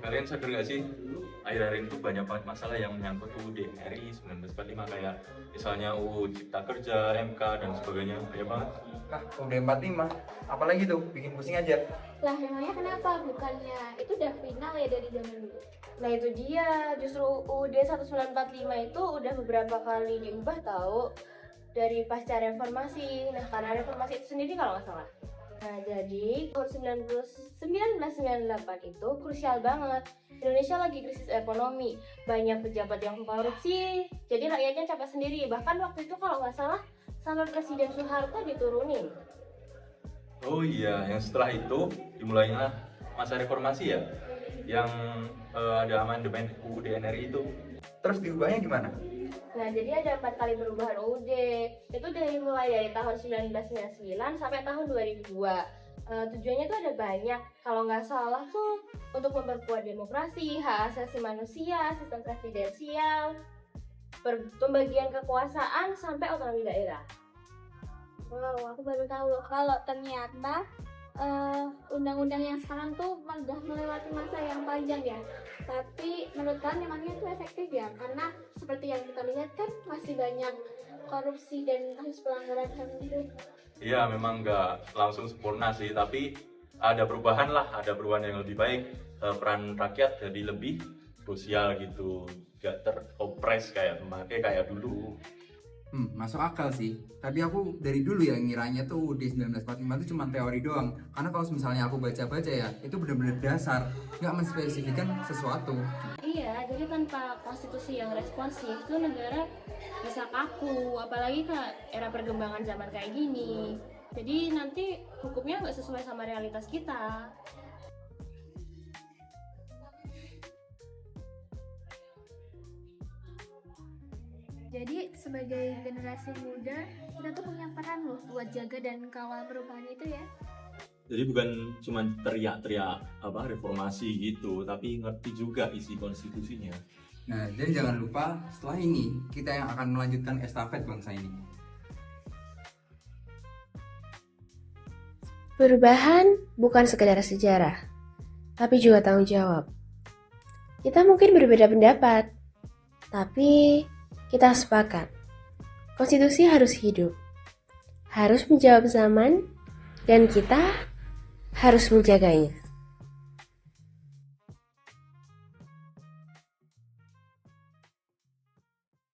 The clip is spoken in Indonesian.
kalian sadar gak sih, akhir-akhir ini tuh banyak banget masalah yang menyangkut UUD RI 1945, kayak misalnya UU Cipta Kerja, MK, dan sebagainya. Banyak banget. Udah 45, apalagi tuh, bikin pusing aja. Lah emangnya kenapa? Bukannya itu udah final ya dari zaman dulu? Nah itu dia, justru UUD 1945 itu udah beberapa kali diubah tahu dari pasca reformasi. Nah karena reformasi itu sendiri kalau nggak salah. Nah jadi tahun 1998 itu krusial banget. Indonesia lagi krisis ekonomi, banyak pejabat yang korupsi, jadi rakyatnya capek sendiri. Bahkan waktu itu kalau nggak salah sampai Presiden Soeharto diturunin. Oh iya, yang setelah itu dimulainya masa reformasi ya, yang ada amandemen UUD NRI itu. Terus diubahnya gimana? Nah, jadi ada 4 kali perubahan UUD. Itu mulai dari tahun 1999 sampai tahun 2002. Tujuannya tuh ada banyak. Kalau nggak salah tuh untuk memperkuat demokrasi, hak asasi manusia, sistem presidensial, pembagian kekuasaan, sampai otonomi daerah. Wow, aku baru tahu loh kalau ternyata undang-undang yang sekarang tuh udah melewati masa yang panjang ya. Tapi menurut kalian emangnya itu efektif ya? Karena seperti yang kita lihat kan masih banyak korupsi dan kasus pelanggaran HAM gitu. Iya, memang nggak langsung sempurna sih, tapi ada perubahan lah, ada perubahan yang lebih baik. Peran rakyat jadi lebih sosial gitu, nggak teropres kayak dulu. Masuk akal sih. Tapi aku dari dulu ya ngiranya tuh di 1945 itu cuma teori doang. Karena kalau misalnya aku baca-baca ya, itu benar-benar dasar, nggak menspesifikkan sesuatu. Iya, jadi tanpa konstitusi yang responsif tuh negara bisa kaku, apalagi ke era perkembangan zaman kayak gini. Jadi nanti hukumnya nggak sesuai sama realitas kita. Jadi sebagai generasi muda kita tuh punya peran loh buat jaga dan kawal perubahan itu ya. Jadi bukan cuma teriak-teriak reformasi gitu, tapi ngerti juga isi konstitusinya. Nah, dan jangan lupa setelah ini kita yang akan melanjutkan estafet bangsa ini. Perubahan bukan sekedar sejarah, tapi juga tanggung jawab. Kita mungkin berbeda pendapat, tapi kita sepakat. Konstitusi harus hidup, harus menjawab zaman, dan kita harus menjaganya.